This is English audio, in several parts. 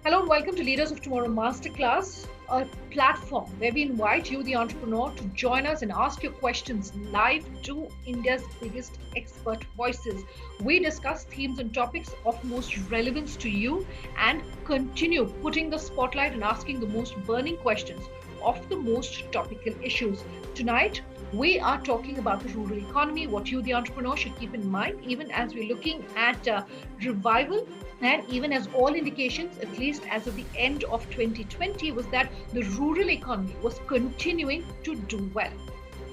Hello and welcome to Leaders of Tomorrow Masterclass, a platform where we invite you, the entrepreneur, to join us and ask your questions live to India's biggest expert voices. We discuss themes and topics of most relevance to you and continue putting the spotlight and asking the most burning questions of the most topical issues. Tonight, we are talking about the rural economy, what you, the entrepreneur, should keep in mind, even as we're looking at revival. And even as all indications, at least as of the end of 2020, was that the rural economy was continuing to do well.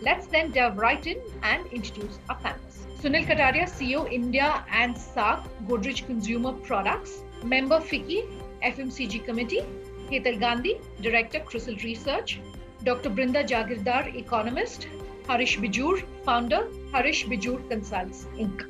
Let's then delve right in and introduce our panelists. Sunil Kataria, CEO, India and SAG, Godrej Consumer Products, member FICCI, FMCG Committee, Hetal Gandhi, Director, CRISIL Research, Dr. Brinda Jagirdar, Economist, Harish Bijur, Founder, Harish Bijur Consults, Inc.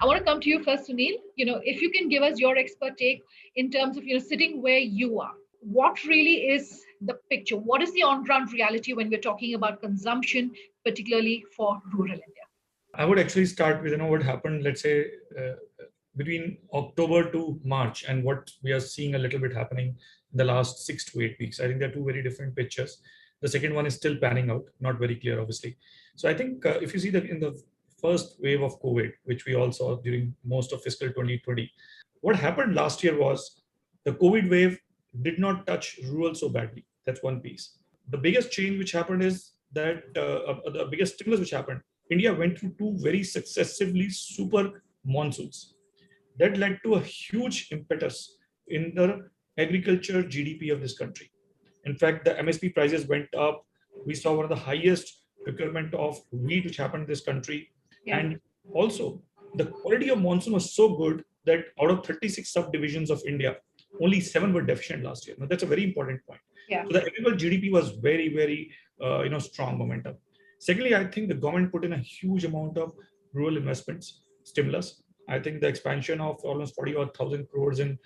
I want to come to you first, Sunil. If you can give us your expert take in terms of, sitting where you are, what really is the picture? What is the on-ground reality when we're talking about consumption, particularly for rural India? I would actually start with what happened, let's say, between October to March, and what we are seeing a little bit happening in the last 6 to 8 weeks. I think they're two very different pictures. The second one is still panning out, not very clear, obviously. So I think if you see that in the first wave of COVID, which we all saw during most of fiscal 2020, what happened last year was the COVID wave did not touch rural so badly. That's one piece. The biggest change which happened is that the biggest stimulus which happened, India went through two very successively super monsoons. That led to a huge impetus in the agriculture GDP of this country. In fact, the MSP prices went up. We saw one of the highest procurement of wheat which happened in this country. Yeah. And also, the quality of monsoon was so good that out of 36 subdivisions of India, only 7 were deficient last year. Now, that's a very important point. Yeah. So the agricultural GDP was very, very strong momentum. Secondly, I think the government put in a huge amount of rural investments, stimulus. I think the expansion of almost 40,000 crores in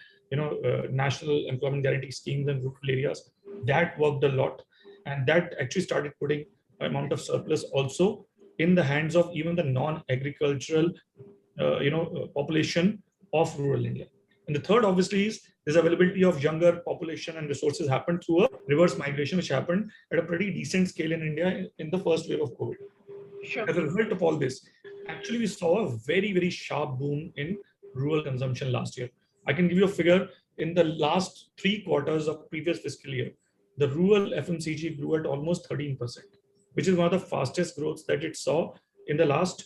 national employment guarantee schemes in rural areas, that worked a lot, and that actually started putting amount of surplus also in the hands of even the non-agricultural population of rural India. And the third, obviously, is this availability of younger population and resources happened through a reverse migration, which happened at a pretty decent scale in India in the first wave of COVID. Sure. As a result of all this, actually, we saw a very, very sharp boom in rural consumption last year. I can give you a figure. In the last 3 quarters of previous fiscal year, the rural FMCG grew at almost 13%, which is one of the fastest growths that it saw in the last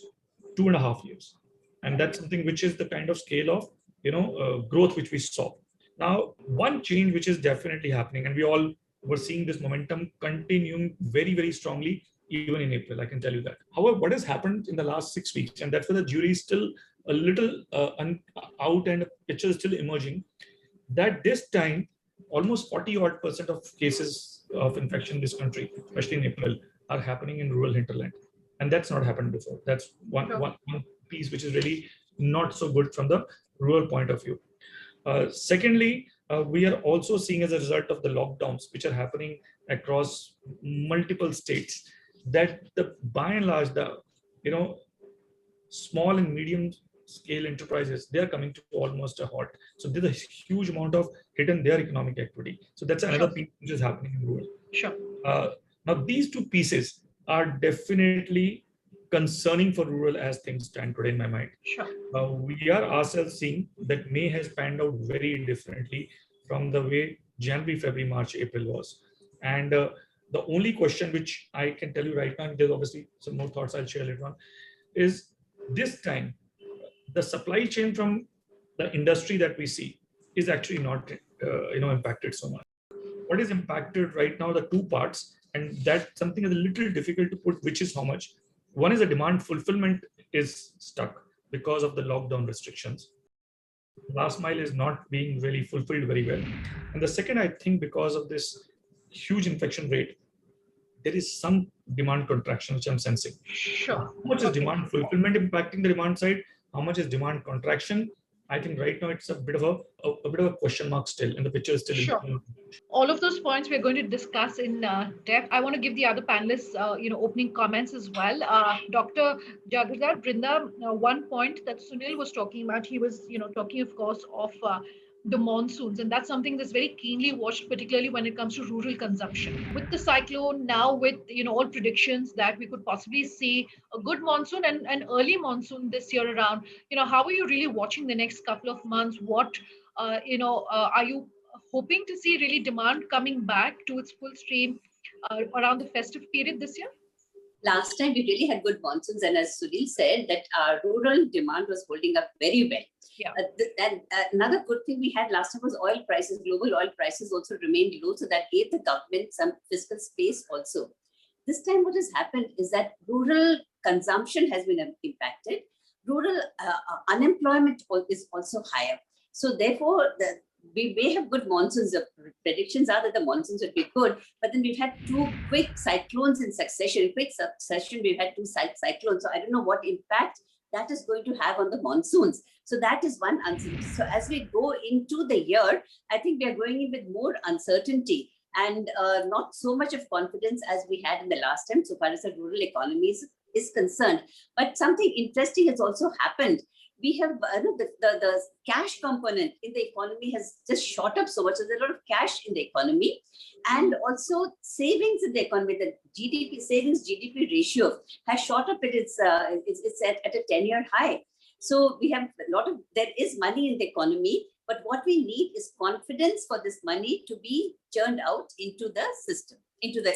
2.5 years. And that's something which is the kind of scale of growth which we saw. Now, one change which is definitely happening, and we all were seeing this momentum continuing very, very strongly even in April, I can tell you that. However, what has happened in the last 6 weeks, and that's where the jury is still a little out and the picture is still emerging, that this time almost 40% of cases of infection in this country, especially in April, are happening in rural hinterland. And that's not happened before. That's one piece which is really not so good from the rural point of view. Secondly, we are also seeing, as a result of the lockdowns which are happening across multiple states, that by and large the small and medium scale enterprises, they are coming to almost a halt. So there's a huge amount of hit in their economic activity. So that's another piece which is happening in rural. Sure. Now these two pieces are definitely concerning for rural as things stand today in my mind. Sure. We are ourselves seeing that May has panned out very differently from the way January, February, March, April was. And the only question which I can tell you right now, and there's obviously some more thoughts I'll share later on, is this time the supply chain from the industry that we see is actually not impacted so much. What is impacted right now, the two parts, and that something is a little difficult to put which is how much. One is the demand fulfillment is stuck because of the lockdown restrictions. Last mile is not being really fulfilled very well. And the second, I think because of this huge infection rate, there is some demand contraction which I'm sensing. Sure. How much is Okay. demand fulfillment impacting the demand side? How much is demand contraction? I think right now it's a bit of a bit of a question mark still, and the picture is still Sure. in. All of those points we're going to discuss in depth. I want to give the other panelists, opening comments as well. Dr. Jagirda, Brinda, one point that Sunil was talking about, he was, talking, of course, of the monsoons, and that's something that's very keenly watched, particularly when it comes to rural consumption. With the cyclone now, with all predictions that we could possibly see a good monsoon and an early monsoon this year around, how are you really watching the next couple of months? What are you hoping to see really demand coming back to its full stream around the festive period this year? Last time we really had good monsoons, and as Sunil said, that our rural demand was holding up very well. Yeah. And another good thing we had last time was oil prices. Global oil prices also remained low, so that gave the government some fiscal space also. This time what has happened is that rural consumption has been impacted. Rural unemployment is also higher. So therefore, we may have good monsoons. The predictions are that the monsoons would be good, but then we've had two quick cyclones in succession. We've had two cyclones. So I don't know what impact that is going to have on the monsoons. So that is one uncertainty. So as we go into the year, I think we are going in with more uncertainty and not so much of confidence as we had in the last time, so far as the rural economies is concerned. But something interesting has also happened. We have the cash component in the economy has just shot up so much. So there's a lot of cash in the economy, and also savings in the economy. The GDP savings GDP ratio has shot up. It's at a 10-year high. So we have there is money in the economy, but what we need is confidence for this money to be churned out into the system, into the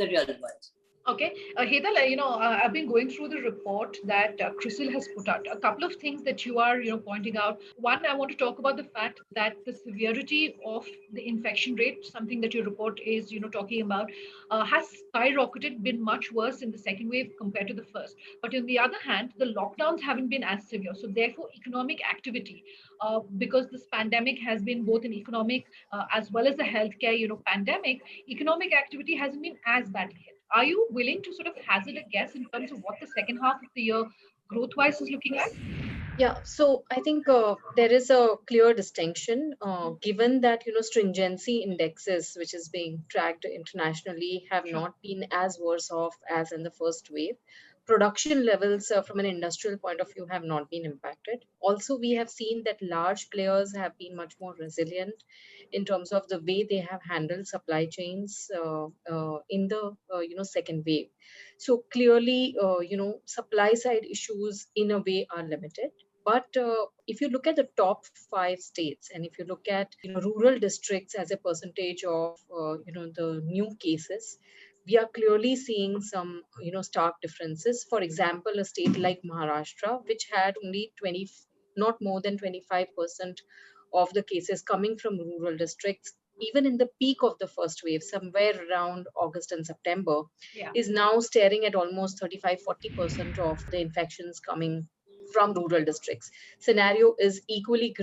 real world. Okay, Hedal, I've been going through the report that CRISIL has put out. A couple of things that you are, pointing out. One, I want to talk about the fact that the severity of the infection rate, something that your report is, talking about, has skyrocketed, been much worse in the second wave compared to the first. But on the other hand, the lockdowns haven't been as severe. So therefore, economic activity, because this pandemic has been both an economic as well as a healthcare, pandemic, economic activity hasn't been as badly hit. Are you willing to sort of hazard a guess in terms of what the second half of the year growth wise is looking like? Yeah, so I think there is a clear distinction given that stringency indexes, which is being tracked internationally, have Sure. not been as worse off as in the first wave. Production levels from an industrial point of view have not been impacted. Also, we have seen that large players have been much more resilient in terms of the way they have handled supply chains in the second wave. So clearly, supply side issues in a way are limited. But if you look at the top 5 states, and if you look at rural districts as a percentage of the new cases, we are clearly seeing some stark differences. For example, a state like Maharashtra, which had only not more than 25% of the cases coming from rural districts, even in the peak of the first wave, somewhere around August and September, Yeah. is now staring at almost 35-40% of the infections coming from rural districts. Scenario is equally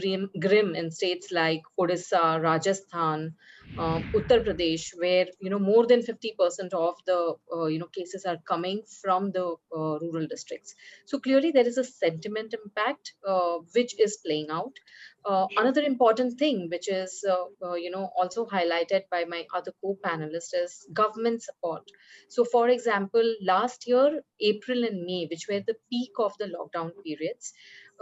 grim in states like Odisha, Rajasthan, Uttar Pradesh, where more than 50% of the cases are coming from the rural districts. So clearly there is a sentiment impact which is playing out. Another important thing, which is also highlighted by my other co-panelists, is government support. So, for example, last year, April and May, which were the peak of the lockdown periods,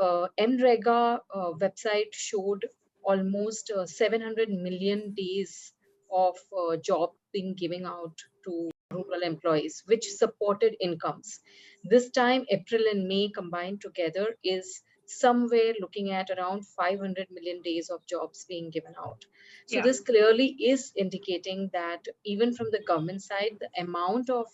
MREGA website showed almost 700 million days of job being given out to rural employees, which supported incomes. This time, April and May combined together is somewhere looking at around 500 million days of jobs being given out. So Yeah. this clearly is indicating that even from the government side, the amount of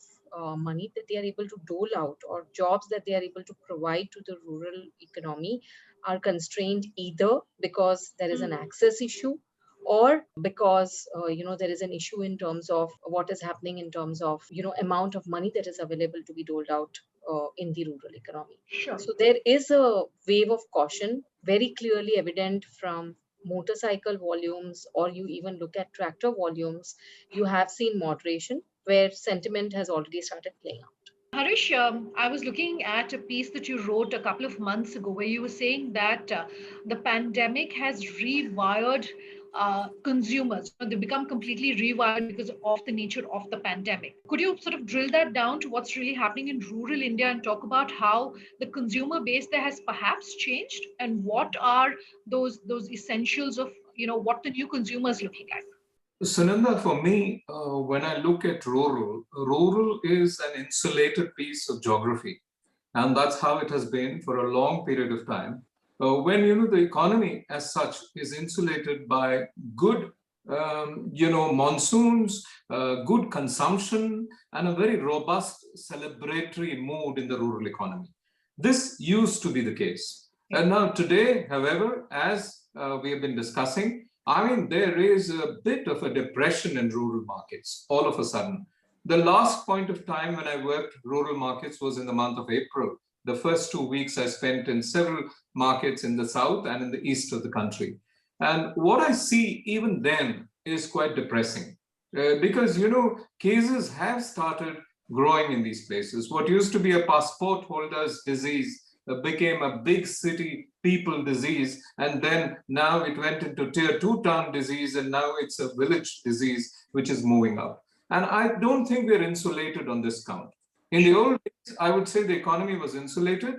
money that they are able to dole out or jobs that they are able to provide to the rural economy are constrained either because there is an access issue or because there is an issue in terms of what is happening in terms of amount of money that is available to be doled out in the rural economy. Sure. So there is a wave of caution, very clearly evident from motorcycle volumes, or you even look at tractor volumes. You have seen moderation where sentiment has already started playing out. Harish, I was looking at a piece that you wrote a couple of months ago where you were saying that the pandemic has rewired consumers. They become completely rewired because of the nature of the pandemic. Could you sort of drill that down to what's really happening in rural India and talk about how the consumer base there has perhaps changed and what are those essentials of what the new consumer is looking like? Sunanda, for me, when I look at rural is an insulated piece of geography. And that's how it has been for a long period of time. When, the economy as such is insulated by good, monsoons, good consumption, and a very robust celebratory mood in the rural economy. This used to be the case. And now today, however, as we have been discussing, there is a bit of a depression in rural markets all of a sudden. The last point of time when I worked rural markets was in the month of April. The first 2 weeks I spent in several markets in the south and in the east of the country. And what I see even then is quite depressing because, cases have started growing in these places. What used to be a passport holder's disease became a big city people disease, and then now it went into tier 2 town disease, and now it's a village disease which is moving out. And I don't think we're insulated on this count. In the old days, I would say the economy was insulated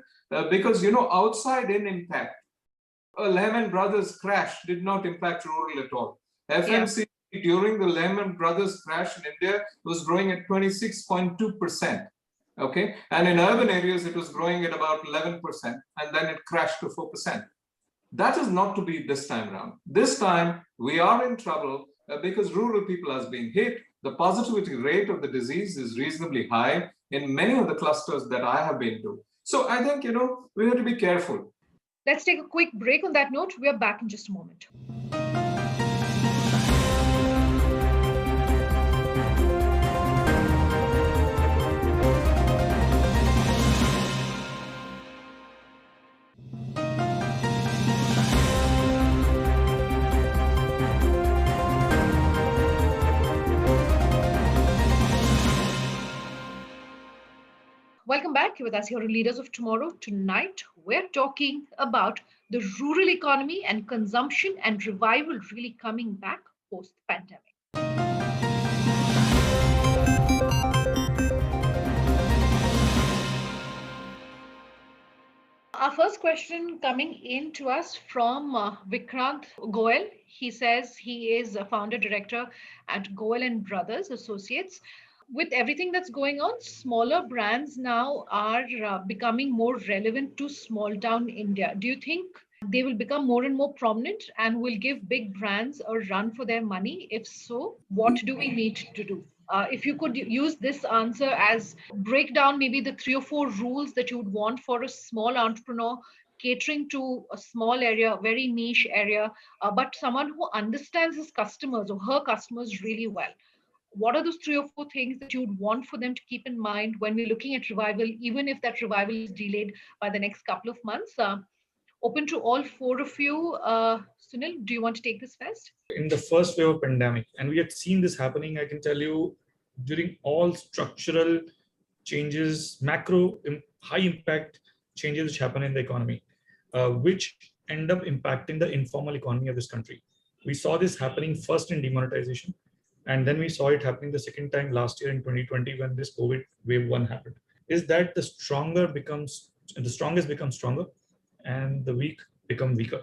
because, outside in impact, a Lehman Brothers crash did not impact rural at all. FMCG during the Lehman Brothers crash in India was growing at 26.2%. Okay, and in urban areas, it was growing at about 11%, and then it crashed to 4%. That is not to be this time around. This time, we are in trouble because rural people has been hit. The positivity rate of the disease is reasonably high in many of the clusters that I have been to. So I think, we have to be careful. Let's take a quick break on that note. We are back in just a moment. Welcome back with us here on Leaders of Tomorrow. Tonight, we're talking about the rural economy and consumption and revival really coming back post-pandemic. Our first question coming in to us from Vikrant Goel. He says he is a founder director at Goel and Brothers Associates. With everything that's going on, smaller brands now are becoming more relevant to small town India. Do you think they will become more and more prominent and will give big brands a run for their money? If so, what do we need to do? If you could use this answer as break down maybe the 3 or 4 rules that you would want for a small entrepreneur catering to a small area, very niche area, but someone who understands his customers or her customers really well. What are those 3 or 4 things that you would want for them to keep in mind when we're looking at revival, even if that revival is delayed by the next couple of months? Open to all 4 of you. Sunil, do you want to take this first? In the first wave of pandemic, and we had seen this happening, I can tell you, during all structural changes, macro high impact changes which happen in the economy, which end up impacting the informal economy of this country. We saw this happening first in demonetization, and then we saw it happening the second time last year in 2020 when this COVID wave 1 happened. Is that the strongest become stronger and the weak become weaker.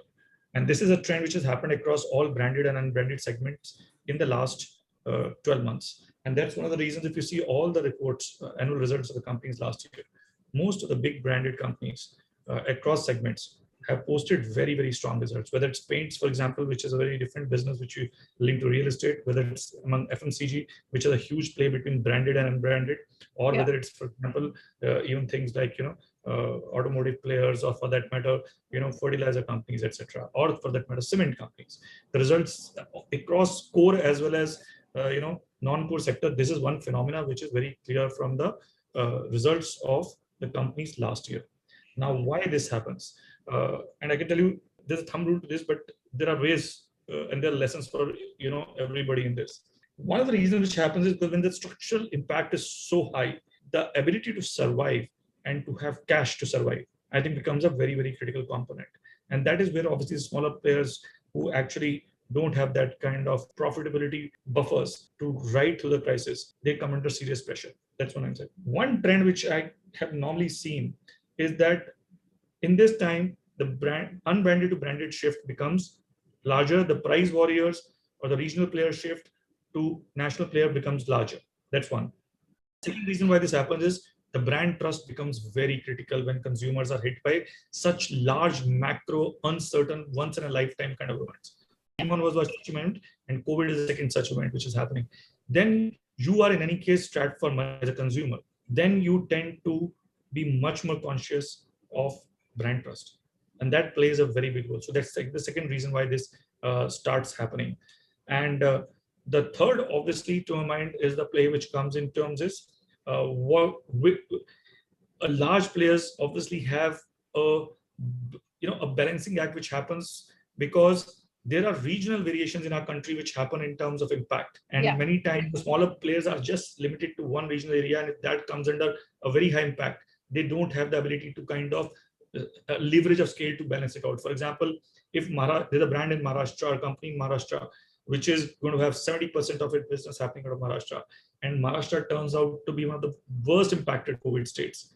And this is a trend which has happened across all branded and unbranded segments in the last 12 months. And that's one of the reasons, if you see all the reports, annual results of the companies last year, most of the big branded companies across segments have posted very, very strong results, whether it's paints, for example, which is a very different business, which you link to real estate, whether it's among FMCG, which is a huge play between branded and unbranded, or whether it's, for example, even things like, automotive players, or for that matter, fertilizer companies, etc., or for that matter, cement companies. The results across core as well as, non-core sector, this is one phenomena which is very clear from the results of the companies last year. Now, why this happens? And I can tell you, there's a thumb rule to this, but there are ways and there are lessons for everybody in this. One of the reasons which happens is because when the structural impact is so high, the ability to survive and to have cash to survive, I think becomes a very, very critical component. And that is where obviously smaller players who actually don't have that kind of profitability buffers to ride through the crisis, they come under serious pressure. That's what I'm saying. One trend which I have normally seen is that in this time, the brand unbranded to branded shift becomes larger. The price warriors or the regional player shift to national player becomes larger. That's one. Second reason why this happens is the brand trust becomes very critical when consumers are hit by such large, macro, uncertain, once in a lifetime kind of events. One was such event, and COVID is the second such event which is happening. Then you are in any case strapped for money as a consumer. Then you tend to be much more conscious of brand trust, and that plays a very big role. So that's like the second reason why this starts happening. And the third, obviously, to my mind, is the play which comes in terms is what large players obviously have a a balancing act which happens because there are regional variations in our country which happen in terms of impact, and many times the smaller players are just limited to one regional area, and if that comes under a very high impact, they don't have the ability to kind of leverage of scale to balance it out. For example, if there's a brand in Maharashtra, a company in Maharashtra, which is going to have 70% of its business happening out of Maharashtra, and Maharashtra turns out to be one of the worst impacted COVID states,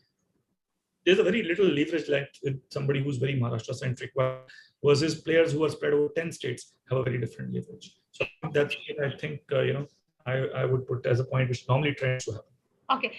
there's a very little leverage left with somebody who's very Maharashtra centric, versus players who are spread over 10 states have a very different leverage. So that's what I think, I would put as a point which normally tends to happen. Okay,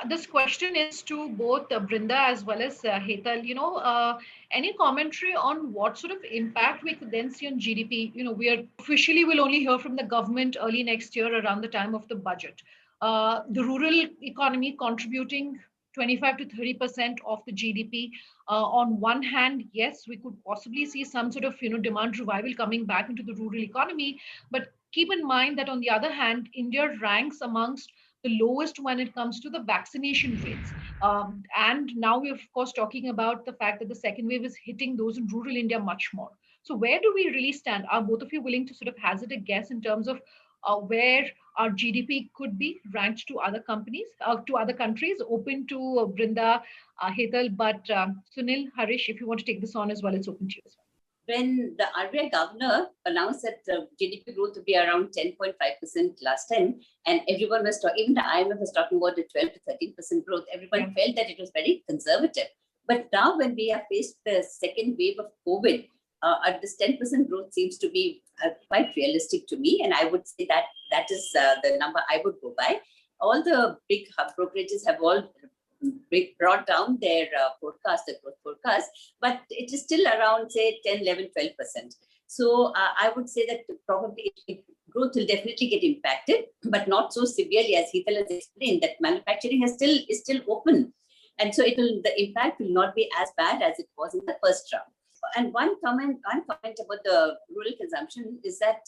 this question is to both Brinda as well as Hetal. Any commentary on what sort of impact we could then see on GDP? We are officially will only hear from the government early next year around the time of the budget. The rural economy contributing 25 to 30% of the GDP. On one hand, yes, we could possibly see some sort of demand revival coming back into the rural economy. But keep in mind that on the other hand, India ranks amongst the lowest when it comes to the vaccination rates. And now we're, of course, talking about the fact that the second wave is hitting those in rural India much more. So where do we really stand? Are both of you willing to sort of hazard a guess in terms of where our GDP could be ranked to other companies, to other countries? Open to Brinda, Hetal, but Sunil, Harish, if you want to take this on as well, it's open to you as well. When the RBI governor announced that GDP growth would be around 10.5% last time, and everyone was talking, even the IMF was talking about the 12 to 13% growth, everyone felt that it was very conservative. But now when we are faced with the second wave of COVID, this 10% growth seems to be quite realistic to me. And I would say that that is the number I would go by. All the big brokerages have all brought down their forecast, the growth forecast, but it is still around, say, 10, 11, 12%. So I would say that probably growth will definitely get impacted, but not so severely as Hetal has explained, that manufacturing is still open. And so the impact will not be as bad as it was in the first round. And one comment about the rural consumption is that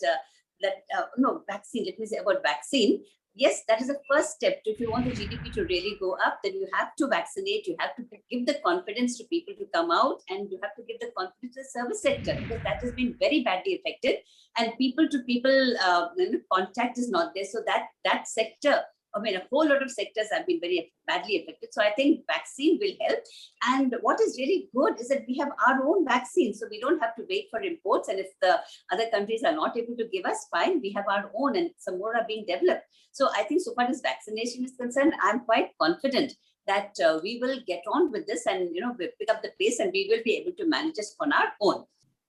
vaccine, let me say about vaccine. Yes, that is the first step. If you want the GDP to really go up, then you have to vaccinate. You have to give the confidence to people to come out, and you have to give the confidence to the service sector, because that has been very badly affected. And people to people contact is not there. So that sector, a whole lot of sectors have been very badly affected. So I think vaccine will help. And what is really good is that we have our own vaccine. So we don't have to wait for imports. And if the other countries are not able to give us, fine, we have our own, and some more are being developed. So I think so far as vaccination is concerned, I'm quite confident that we will get on with this and, we'll pick up the pace, and we will be able to manage this on our own.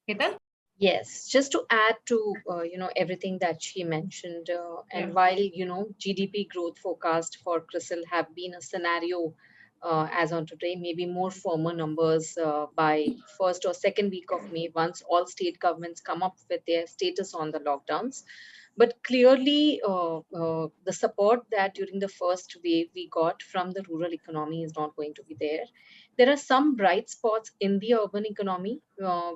Hetal? Yes, just to add to everything that she mentioned, and while GDP growth forecast for CRISIL have been a scenario as on today, maybe more firmer numbers by first or second week of May, once all state governments come up with their status on the lockdowns. But clearly, the support that during the first wave we got from the rural economy is not going to be there. There are some bright spots in the urban economy,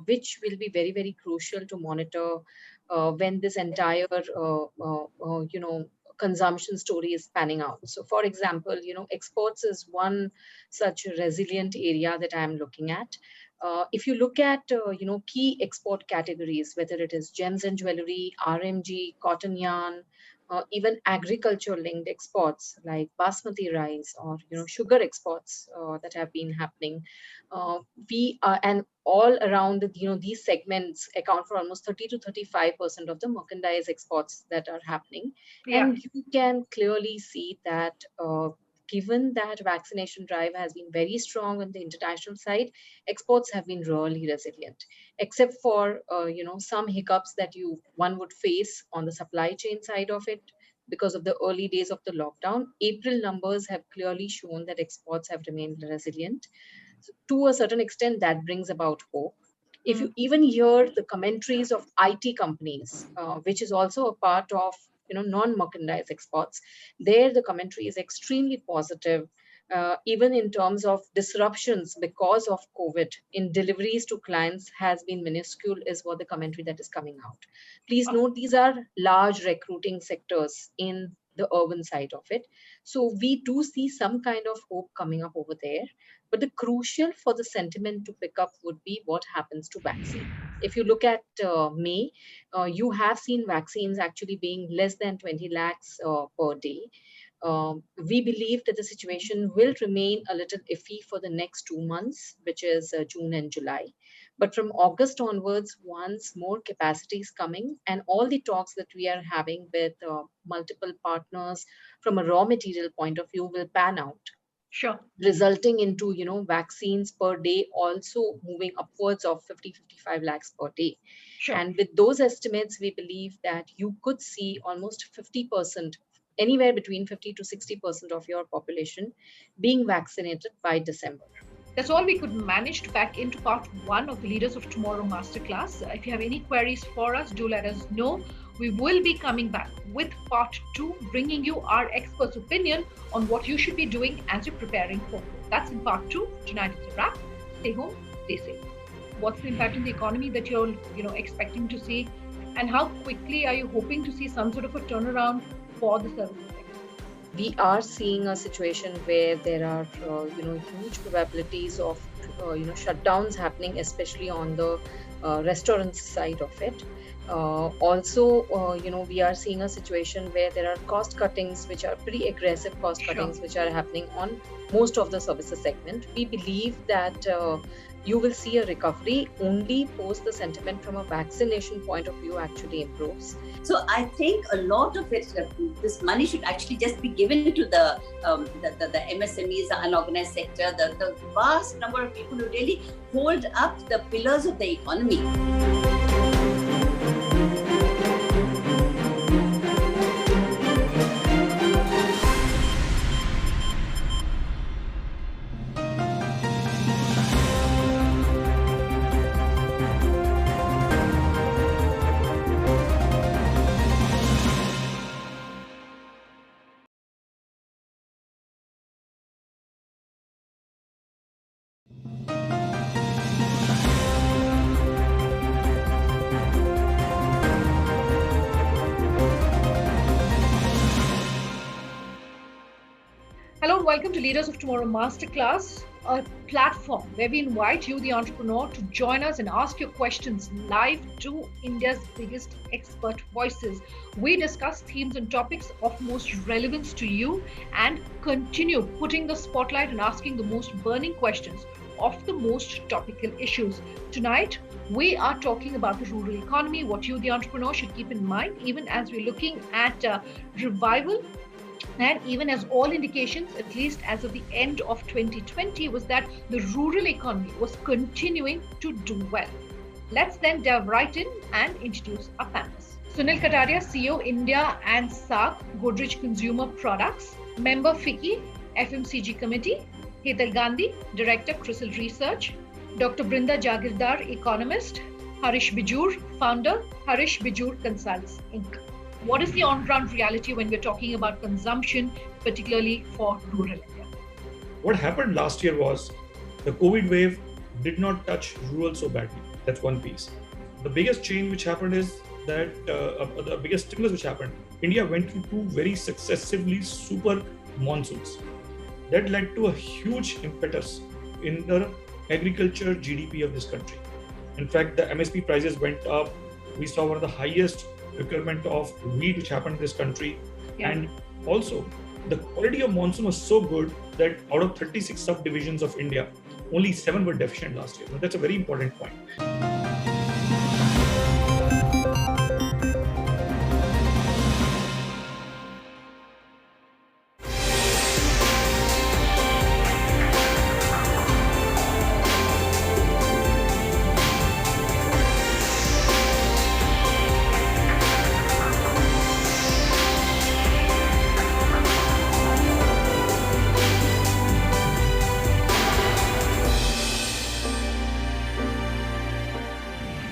which will be very, very crucial to monitor when this entire, consumption story is panning out. So for example, exports is one such resilient area that I'm looking at. If you look at, key export categories, whether it is gems and jewelry, RMG, cotton yarn, even agriculture linked exports like basmati rice or, sugar exports that have been happening. We are, and all around, these segments account for almost 30 to 35% of the merchandise exports that are happening. Yeah. And you can clearly see that given that vaccination drive has been very strong on the international side, exports have been really resilient, except for some hiccups that one would face on the supply chain side of it because of the early days of the lockdown. April numbers have clearly shown that exports have remained resilient. So to a certain extent, that brings about hope. If you even hear the commentaries of IT companies, which is also a part of non-merchandise exports, there the commentary is extremely positive, even in terms of disruptions because of COVID in deliveries to clients has been minuscule, is what the commentary that is coming out. Please note, these are large recruiting sectors in the urban side of it. So we do see some kind of hope coming up over there. But the crucial for the sentiment to pick up would be what happens to vaccine. If you look at May, you have seen vaccines actually being less than 20 lakhs per day. We believe that the situation will remain a little iffy for the next 2 months, which is June and July. But from August onwards, once more capacity is coming and all the talks that we are having with multiple partners from a raw material point of view will pan out. Sure. Resulting into, vaccines per day also moving upwards of 50-55 lakhs per day. Sure. And with those estimates, we believe that you could see almost 50%, anywhere between 50 to 60% of your population being vaccinated by December. That's all we could manage to pack into part 1 of the Leaders of Tomorrow Masterclass. If you have any queries for us, do let us know. We will be coming back with part 2, bringing you our expert's opinion on what you should be doing as you're preparing for growth. That's in part 2. Tonight it's a wrap. Stay home, stay safe. What's the impact on the economy that you're expecting to see? And how quickly are you hoping to see some sort of a turnaround for the services sector? We are seeing a situation where there are, huge probabilities of, shutdowns happening, especially on the restaurant side of it. Also, we are seeing a situation where there are cost cuttings, which are pretty aggressive cost cuttings, which are happening on most of the services segment. We believe that you will see a recovery only post the sentiment from a vaccination point of view actually improves. So I think a lot of it, this money should actually just be given to the MSMEs, the unorganized sector, the vast number of people who really hold up the pillars of the economy. Hello and welcome to Leaders of Tomorrow Masterclass, a platform where we invite you, the entrepreneur, to join us and ask your questions live to India's biggest expert voices. We discuss themes and topics of most relevance to you and continue putting the spotlight and asking the most burning questions of the most topical issues. Tonight, we are talking about the rural economy, what you, the entrepreneur, should keep in mind, even as we're looking at revival. And even as all indications, at least as of the end of 2020, was that the rural economy was continuing to do well. Let's then delve right in and introduce our panelists. Sunil Kataria, CEO, India and SAARC, Godrej Consumer Products, member FICCI, FMCG Committee, Hetal Gandhi, Director, CRISIL Research, Dr. Brinda Jagirdar, Economist, Harish Bijur, Founder, Harish Bijur Consults, Inc. What is the on-ground reality when we're talking about consumption, particularly for rural India? What happened last year was the COVID wave did not touch rural so badly. That's one piece. The biggest change which happened is that the biggest stimulus which happened, India went through two very successively super monsoons. That led to a huge impetus in the agriculture GDP of this country. In fact, the MSP prices went up. We saw one of the highest procurement of wheat which happened in this country. Yeah. And also, the quality of monsoon was so good that out of 36 subdivisions of India, only 7 were deficient last year. Now, that's a very important point.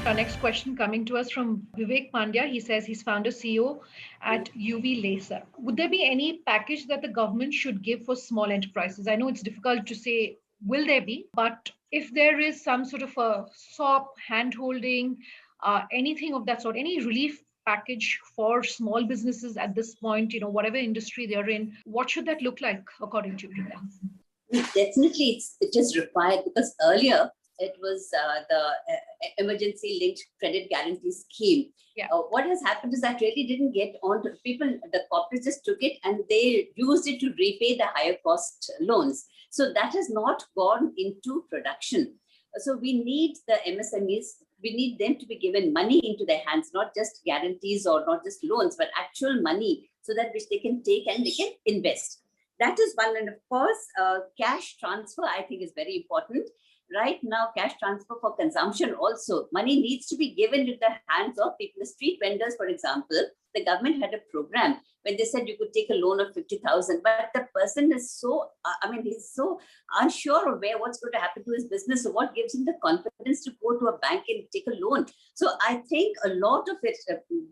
Our next question coming to us from Vivek Pandya. He says he's founder CEO at UV Laser. Would there be any package that the government should give for small enterprises? I know it's difficult to say, will there be? But if there is some sort of a SOP, hand-holding, anything of that sort, any relief package for small businesses at this point, whatever industry they're in, what should that look like according to you? Definitely, it is required, because earlier it was the emergency linked credit guarantee scheme. Yeah. What has happened is that really didn't get on to people. The corporates just took it and they used it to repay the higher cost loans. So that has not gone into production. So we need the MSMEs, we need them to be given money into their hands, not just guarantees or not just loans, but actual money, so that which they can take and they can invest. That is one. And of course, cash transfer, I think, is very important. Right now, cash transfer for consumption also, money needs to be given to the hands of people. The street vendors, for example, the government had a program when they said you could take a loan of 50,000, but the person is so, he's so unsure of what's going to happen to his business. So what gives him the confidence to go to a bank and take a loan? So I think a lot of it,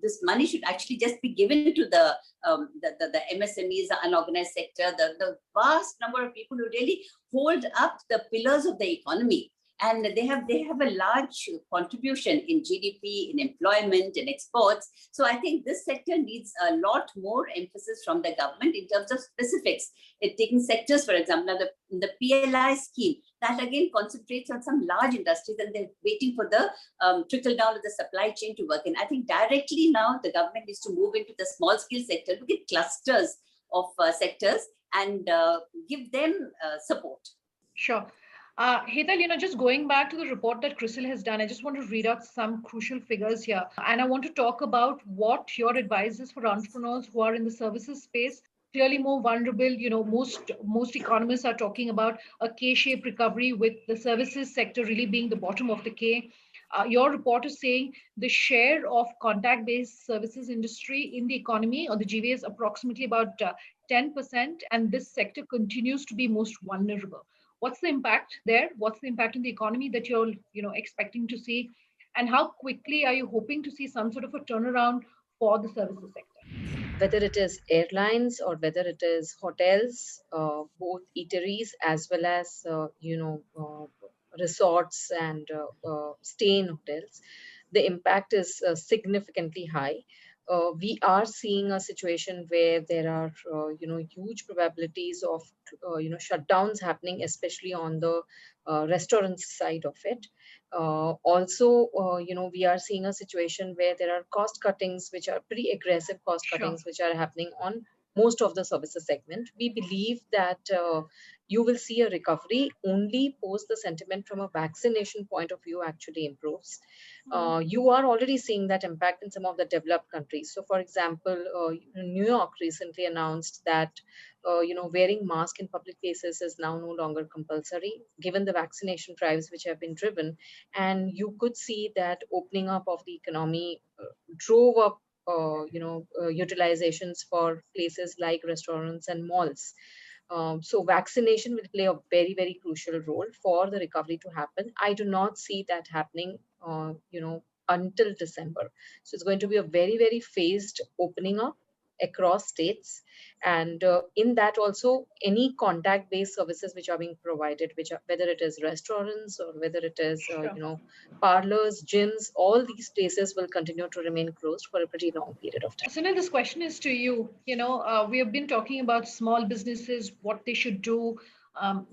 this money should actually just be given to the MSMEs, the unorganized sector, the vast number of people who really hold up the pillars of the economy. And they have a large contribution in GDP, in employment, in exports. So I think this sector needs a lot more emphasis from the government in terms of specifics. Taking sectors, for example, the PLI scheme, that again concentrates on some large industries, and they're waiting for the trickle down of the supply chain to work. And I think directly now the government needs to move into the small scale sector, look at clusters of sectors and give them support. Sure. Hetal, just going back to the report that CRISIL has done, I just want to read out some crucial figures here. And I want to talk about what your advice is for entrepreneurs who are in the services space, clearly more vulnerable. Most economists are talking about a K-shaped recovery, with the services sector really being the bottom of the K. Your report is saying the share of contact-based services industry in the economy, or the GVA, is approximately about 10%, and this sector continues to be most vulnerable. What's the impact there? What's the impact in the economy that you're expecting to see? And how quickly are you hoping to see some sort of a turnaround for the services sector? Whether it is airlines or whether it is hotels, both eateries as well as, resorts and stay-in hotels, the impact is significantly high. We are seeing a situation where there are, huge probabilities of, shutdowns happening, especially on the restaurant side of it. Also, we are seeing a situation where there are cost cuttings, which are pretty aggressive cost cuttings, which are happening on most of the services segment. We believe that you will see a recovery only post the sentiment from a vaccination point of view actually improves. You are already seeing that impact in some of the developed countries. So, for example, New York recently announced that wearing mask in public places is now no longer compulsory, given the vaccination drives which have been driven. And you could see that opening up of the economy drove up utilizations for places like restaurants and malls. So vaccination will play a very, very crucial role for the recovery to happen. I do not see that happening, until December. So it's going to be a very, very phased opening up, across states. And in that also, any contact-based services which are being provided, whether it is restaurants or whether it is, parlors, gyms, all these places will continue to remain closed for a pretty long period of time. Sunil, this question is to you. We have been talking about small businesses, what they should do,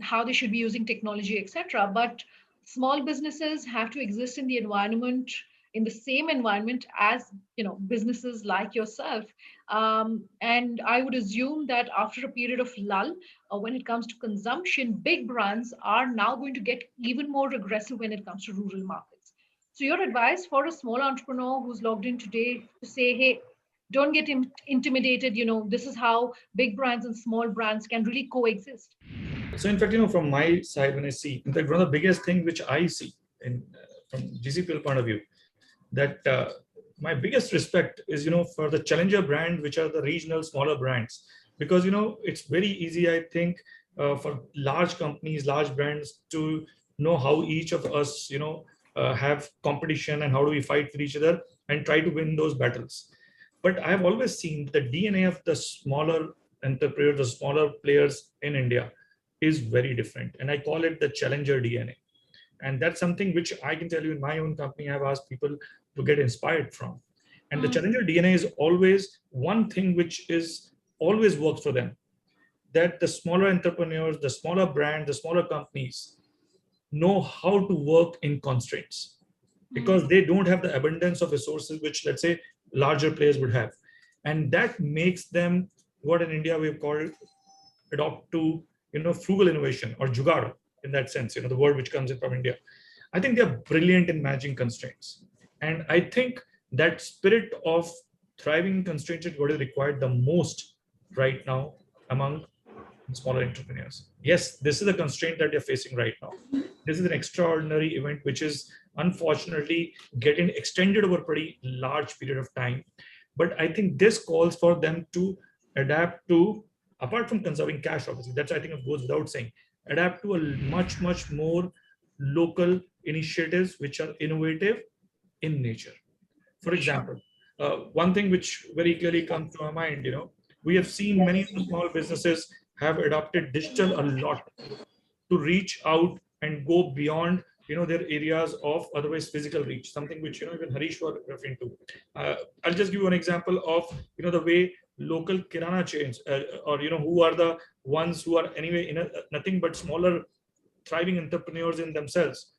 how they should be using technology, etc. But small businesses have to exist in the environment, in the same environment as businesses like yourself. And I would assume that after a period of lull, when it comes to consumption, big brands are now going to get even more aggressive when it comes to rural markets. So, your advice for a small entrepreneur who's logged in today to say, hey, don't get intimidated. This is how big brands and small brands can really coexist. So in fact, from my side, when I see, in fact, one of the biggest things which I see from GCPL point of view, that my biggest respect is, for the challenger brand, which are the regional smaller brands, because, it's very easy, I think, for large companies, large brands to know how each of us, have competition and how do we fight with each other and try to win those battles. But I've always seen the DNA of the smaller entrepreneurs, the smaller players in India is very different. And I call it the challenger DNA. And that's something which I can tell you in my own company, I've asked people to get inspired from. And the challenger DNA is always one thing which is always works for them. That the smaller entrepreneurs, the smaller brands, the smaller companies know how to work in constraints because they don't have the abundance of resources which, let's say, larger players would have. And that makes them what in India we've called adopt to, frugal innovation or jugaad in that sense, the word which comes in from India. I think they're brilliant in managing constraints. And I think that spirit of thriving in constraints is what is required the most right now among smaller entrepreneurs. Yes, this is a constraint that they're facing right now. This is an extraordinary event, which is unfortunately getting extended over a pretty large period of time. But I think this calls for them to adapt to, apart from conserving cash, obviously, that's, I think, it goes without saying, adapt to a much, much more local initiatives which are innovative in nature. For example, one thing which very clearly comes to my mind, we have seen many small businesses have adopted digital a lot to reach out and go beyond, their areas of otherwise physical reach, something which, even Harish was referring to. I'll just give you an example of, the way local kirana chains or, who are the ones who are anyway nothing but smaller thriving entrepreneurs in themselves.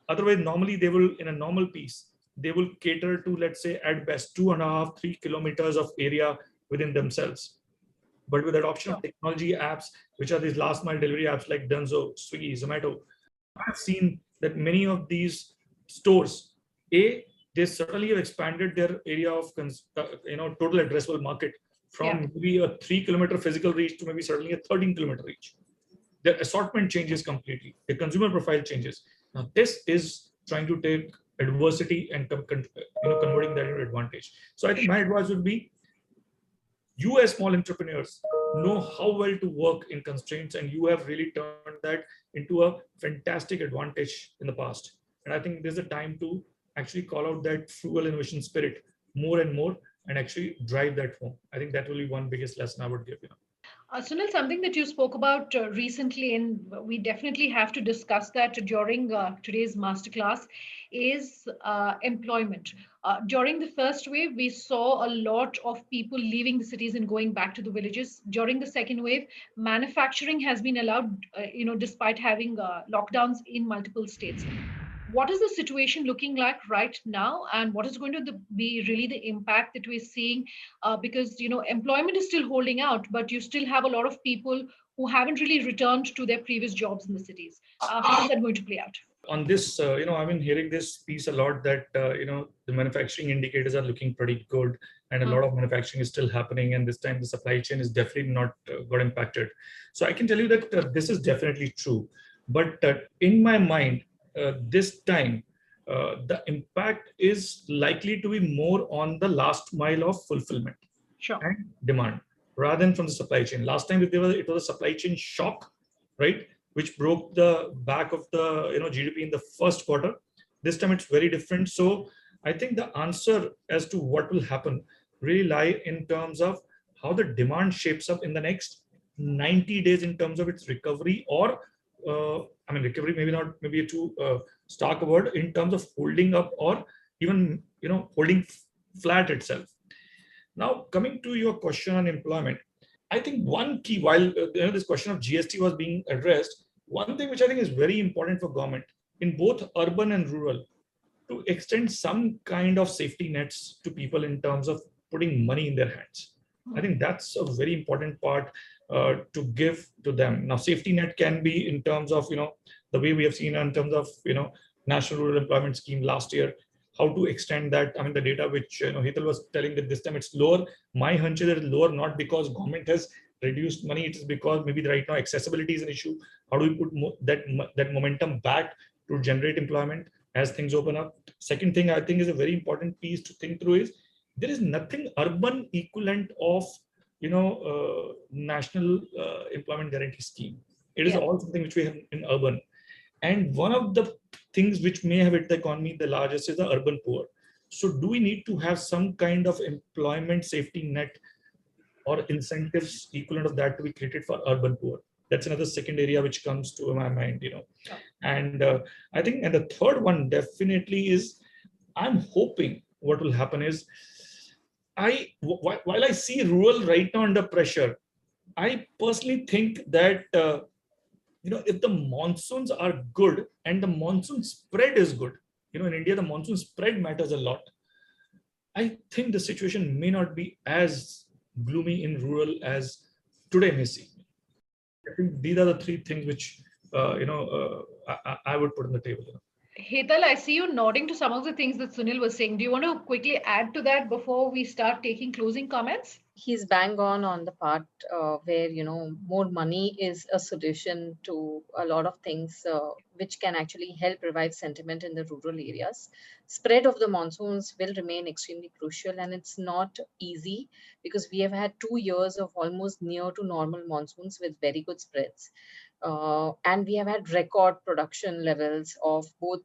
Otherwise, normally they will, in a normal piece, they will cater to, let's say, at best 2.5-3 kilometers of area within themselves. But with adoption of technology apps, which are these last mile delivery apps like Dunzo, Swiggy, Zomato, I've seen that many of these stores, they certainly have expanded their area of, total addressable market from maybe a 3-kilometer physical reach to maybe certainly a 13-kilometer reach. Their assortment changes completely. The consumer profile changes. Now, this is trying to take adversity and converting that into advantage. So I think my advice would be, you as small entrepreneurs know how well to work in constraints, and you have really turned that into a fantastic advantage in the past. And I think there's a time to actually call out that frugal innovation spirit more and more and actually drive that home. I think that will be one biggest lesson I would give. Sunil, something that you spoke about recently, and we definitely have to discuss that during today's masterclass, is employment. During the first wave, we saw a lot of people leaving the cities and going back to the villages. During the second wave, manufacturing has been allowed, despite having lockdowns in multiple states. What is the situation looking like right now, and what is going to be really the impact that we're seeing? Because employment is still holding out, but you still have a lot of people who haven't really returned to their previous jobs in the cities. How is that going to play out? On this, I've been hearing this piece a lot that the manufacturing indicators are looking pretty good, and a lot of manufacturing is still happening, and this time the supply chain is definitely not got impacted. So I can tell you that this is definitely true, but in my mind, this time, the impact is likely to be more on the last mile of fulfillment and demand rather than from the supply chain. Last time it was a supply chain shock, right, which broke the back of the GDP in the first quarter. This time it's very different. So I think the answer as to what will happen really lie in terms of how the demand shapes up in the next 90 days in terms of its recovery, or recovery maybe not, maybe a too stark word, in terms of holding up or even holding flat itself. Now, coming to your question on employment, I think one key, while this question of GST was being addressed, one thing which I think is very important for government in both urban and rural, to extend some kind of safety nets to people in terms of putting money in their hands. I think that's a very important part to give to them. Now, safety net can be in terms of, the way we have seen in terms of, National Rural Employment Scheme last year, how to extend that. I mean, the data which Hital was telling that this time it's lower. My hunch is that it's lower not because government has reduced money, it is because maybe right now accessibility is an issue. How do we put that momentum back to generate employment as things open up? Second thing I think is a very important piece to think through is there is nothing urban equivalent of national employment guarantee scheme. It is all something which we have in urban. And one of the things which may have hit the economy the largest is the urban poor. So do we need to have some kind of employment safety net or incentives equivalent of that to be created for urban poor? That's another second area which comes to my mind, And I think, and the third one definitely is, I'm hoping what will happen is, while I see rural right now under pressure, I personally think that if the monsoons are good and the monsoon spread is good, in India the monsoon spread matters a lot. I think the situation may not be as gloomy in rural as today may seem. I think these are the three things which I would put on the table. Hetal, I see you nodding to some of the things that Sunil was saying. Do you want to quickly add to that before we start taking closing comments? He's bang on the part where, more money is a solution to a lot of things, which can actually help revive sentiment in the rural areas. Spread of the monsoons will remain extremely crucial, and it's not easy because we have had 2 years of almost near to normal monsoons with very good spreads. And we have had record production levels of both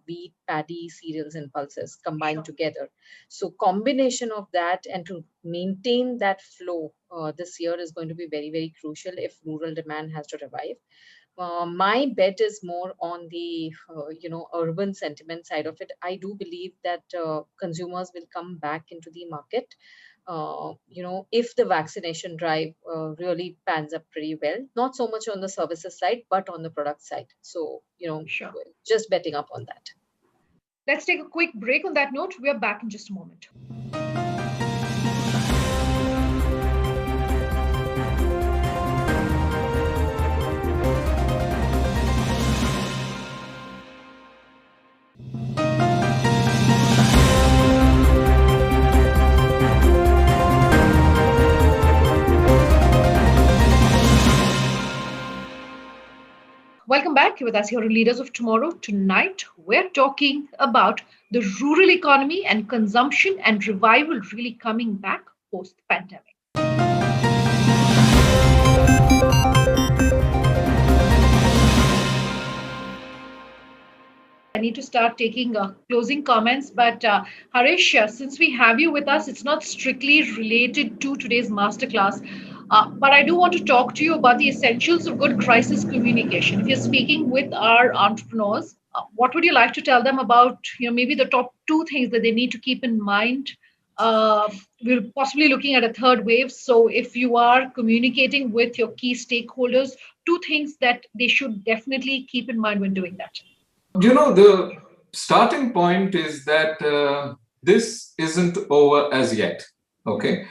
wheat, paddy, cereals, and pulses combined together. So combination of that and to maintain that flow this year is going to be very, very crucial if rural demand has to revive. My bet is more on the urban sentiment side of it. I do believe that consumers will come back into the market. If the vaccination drive really pans up pretty well, not so much on the services side, but on the product side. So, just betting up on that. Let's take a quick break on that note. We are back in just a moment. Welcome back. You're with us here on Leaders of Tomorrow. Tonight, we're talking about the rural economy and consumption and revival really coming back post-pandemic. I need to start taking closing comments, but Harish, since we have you with us, it's not strictly related to today's masterclass. But I do want to talk to you about the essentials of good crisis communication. If you're speaking with our entrepreneurs, what would you like to tell them about, maybe the top 2 things that they need to keep in mind? We're possibly looking at a third wave. So if you are communicating with your key stakeholders, 2 things that they should definitely keep in mind when doing that. The starting point is that this isn't over as yet. Okay.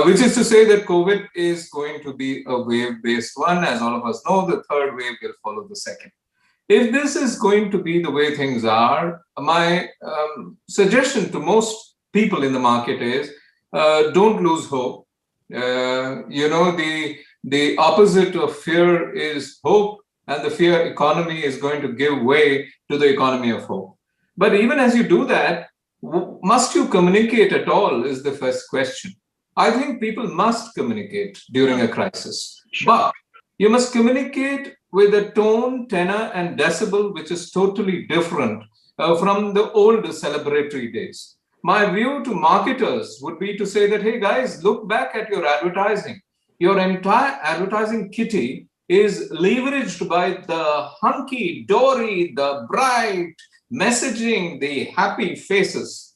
Which is to say that COVID is going to be a wave-based one. As all of us know, the third wave will follow the second. If this is going to be the way things are, my suggestion to most people in the market is don't lose hope. The opposite of fear is hope, and the fear economy is going to give way to the economy of hope. But even as you do that, must you communicate at all is the first question. I think people must communicate during a crisis, but you must communicate with a tone, tenor, and decibel which is totally different from the old celebratory days. my view to marketers would be to say that, hey guys, look back at your advertising. Your entire advertising kitty is leveraged by the hunky-dory, the bright messaging, the happy faces.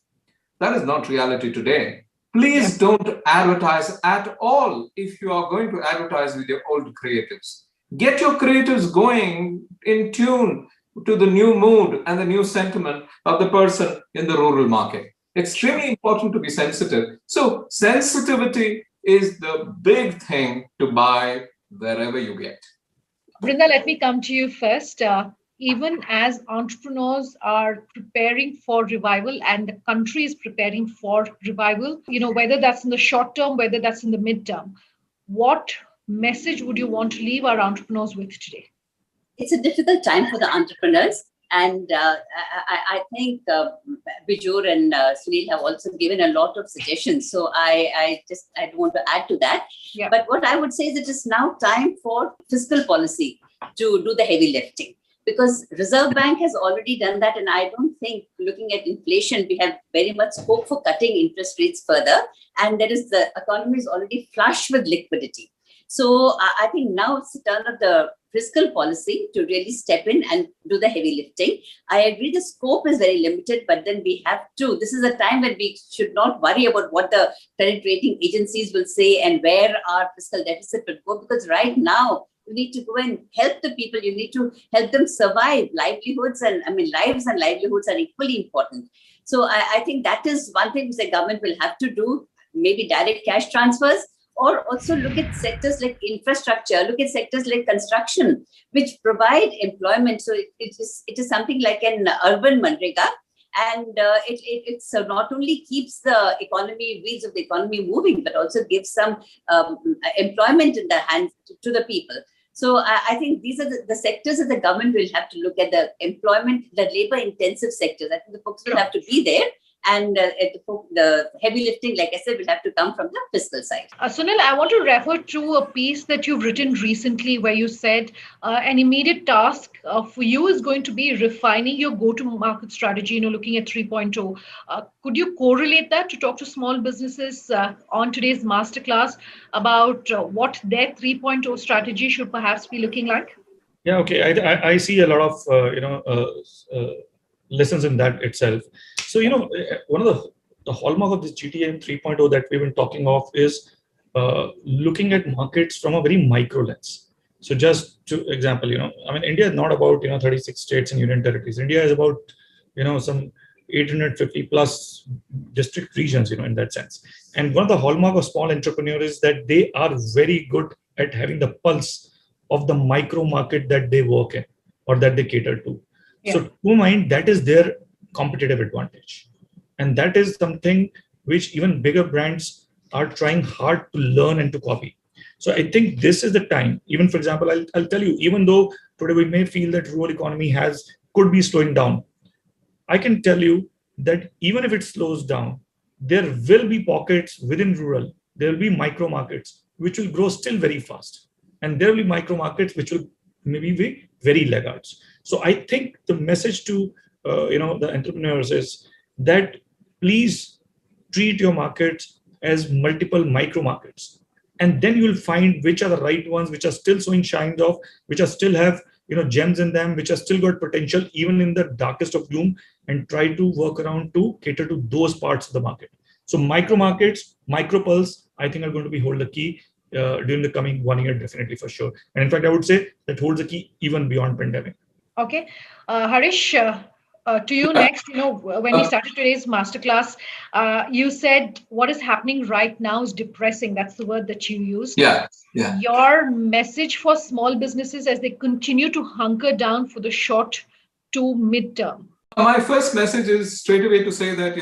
That is not reality today. Please don't advertise at all if you are going to advertise with your old creatives. Get your creatives going in tune to the new mood and the new sentiment of the person in the rural market. Extremely important to be sensitive. So sensitivity is the big thing to buy wherever you get. Brinda, let me come to you first. Even as entrepreneurs are preparing for revival and the country is preparing for revival, whether that's in the short term, whether that's in the midterm, what message would you want to leave our entrepreneurs with today? It's a difficult time for the entrepreneurs. And I think Bijur and Sunil have also given a lot of suggestions. So I want to add to that. Yeah. But what I would say is it is now time for fiscal policy to do the heavy lifting. Because Reserve Bank has already done that. And I don't think, looking at inflation, we have very much scope for cutting interest rates further. And the economy is already flush with liquidity. So I think now it's the turn of the fiscal policy to really step in and do the heavy lifting. I agree the scope is very limited, but then we have to. This is a time when we should not worry about what the credit rating agencies will say and where our fiscal deficit will go, because right now you need to go and help the people. You need to help them survive. Lives and livelihoods are equally important. So I think that is one thing the government will have to do, maybe direct cash transfers, or also look at sectors like infrastructure, look at sectors like construction, which provide employment. So it is something like an urban Manrega, and it not only keeps the wheels of the economy moving, but also gives some employment in the hands to the people. So I think these are the sectors that the government will have to look at, the employment, the labor-intensive sectors. I think the folks will have to be there. And the heavy lifting, like I said, will have to come from the fiscal side. Sunil, I want to refer to a piece that you've written recently where you said an immediate task for you is going to be refining your go-to-market strategy, looking at 3.0. Could you correlate that to talk to small businesses on today's masterclass about what their 3.0 strategy should perhaps be looking like? Yeah, okay. I see a lot of, lessons in that itself. So, one of the hallmark of this GTM 3.0 that we've been talking of is looking at markets from a very micro lens. So just to example, India is not about, 36 states and union territories. India is about, some 850 plus district regions, in that sense. And one of the hallmark of small entrepreneurs is that they are very good at having the pulse of the micro market that they work in or that they cater to. Yeah. So to mind, that is their competitive advantage. And that is something which even bigger brands are trying hard to learn and to copy. So I think this is the time. Even for example, I'll tell you, even though today we may feel that rural economy could be slowing down, I can tell you that even if it slows down, there will be pockets within rural, there will be micro markets which will grow still very fast. And there will be micro markets which will maybe be very laggards. So I think the message to the entrepreneurs is that please treat your markets as multiple micro markets, and then you will find which are the right ones, which are still showing shines of, which are still have gems in them, which are still got potential even in the darkest of gloom, and try to work around to cater to those parts of the market. So micro markets, micro pulse, I think are going to be hold the key during the coming 1 year, definitely for sure. And in fact, I would say that holds the key even beyond pandemic. Okay, Harish, to you next. When we started today's masterclass, you said what is happening right now is depressing. That's the word that you used. Yeah. Your message for small businesses as they continue to hunker down for the short to midterm. My first message is straight away to say that,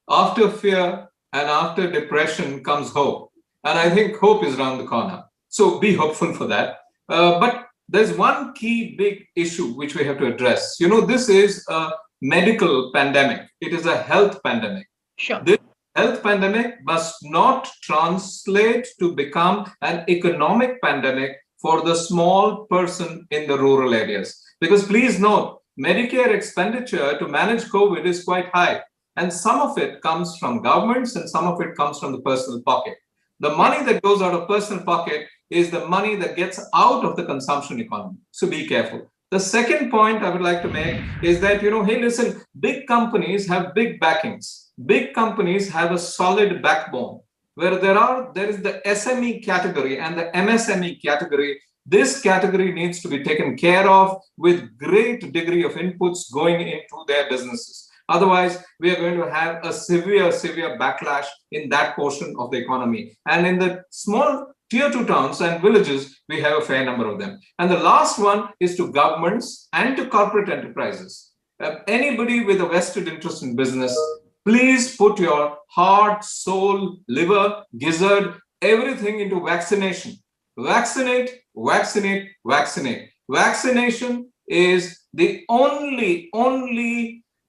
after fear and after depression comes hope. And I think hope is around the corner. So be hopeful for that. But there's one key big issue which we have to address. This is a medical pandemic. It is a health pandemic. Sure. This health pandemic must not translate to become an economic pandemic for the small person in the rural areas. Because please note, Medicare expenditure to manage COVID is quite high. And some of it comes from governments and some of it comes from the personal pocket. The money that goes out of personal pocket is the money that gets out of the consumption economy. So be careful. The second point I would like to make is that, hey, listen, big companies have big backings. Big companies have a solid backbone. Where there is the SME category and the MSME category. This category needs to be taken care of with great degree of inputs going into their businesses. Otherwise, we are going to have a severe backlash in that portion of the economy. And in the small tier 2 towns and villages, we have a fair number of them. And the last one is to governments and to corporate enterprises. Anybody with a vested interest in business, please put your heart, soul, liver, gizzard, everything into vaccination. Vaccinate, vaccinate, vaccinate. Vaccination is the only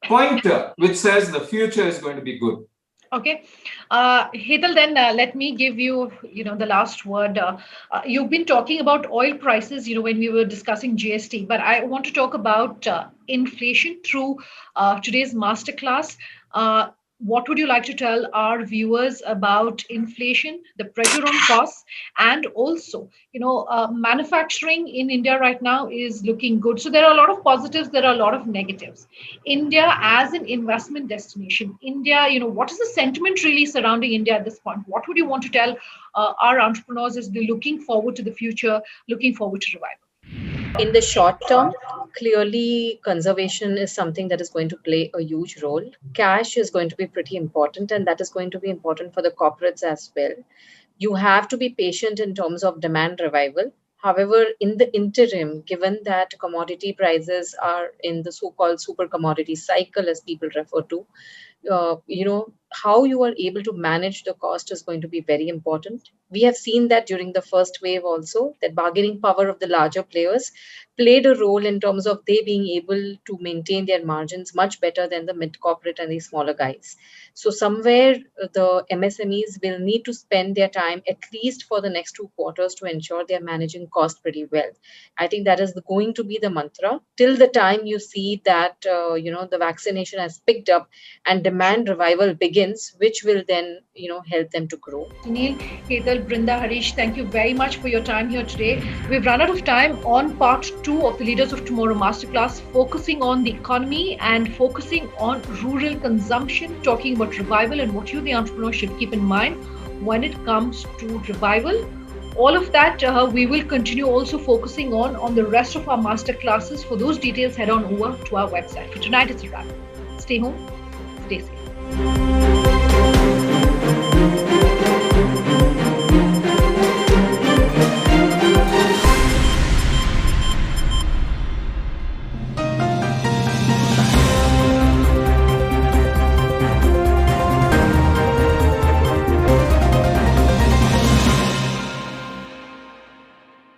pointer which says the future is going to be good. Okay. Hetal, then let me give you, the last word. You've been talking about oil prices, when we were discussing GST, but I want to talk about inflation through today's masterclass. What would you like to tell our viewers about inflation, the pressure on costs, and also, manufacturing in India right now is looking good. So there are a lot of positives, there are a lot of negatives. India as an investment destination, India, what is the sentiment really surrounding India at this point? What would you want to tell our entrepreneurs as they're looking forward to the future, looking forward to revival? In the short term, clearly conservation is something that is going to play a huge role. Cash is going to be pretty important, and that is going to be important for the corporates as well. You have to be patient in terms of demand revival. However, in the interim, given that commodity prices are in the so-called super commodity cycle, as people refer to, how you are able to manage the cost is going to be very important. We have seen that during the first wave also, that bargaining power of the larger players played a role in terms of they being able to maintain their margins much better than the mid-corporate and the smaller guys. So somewhere the MSMEs will need to spend their time at least for the next 2 quarters to ensure they're managing cost pretty well. I think that is going to be the mantra till the time you see that, the vaccination has picked up and demand revival begins, which will then, help them to grow. Sunil, Hetal, Brinda, Harish, thank you very much for your time here today. We've run out of time on part 2 of the Leaders of Tomorrow Masterclass, focusing on the economy and focusing on rural consumption, talking about revival and what you, the entrepreneur, should keep in mind when it comes to revival. All of that we will continue also focusing on the rest of our masterclasses. For those details, head on over to our website. For tonight, it's a wrap. Stay home, stay safe.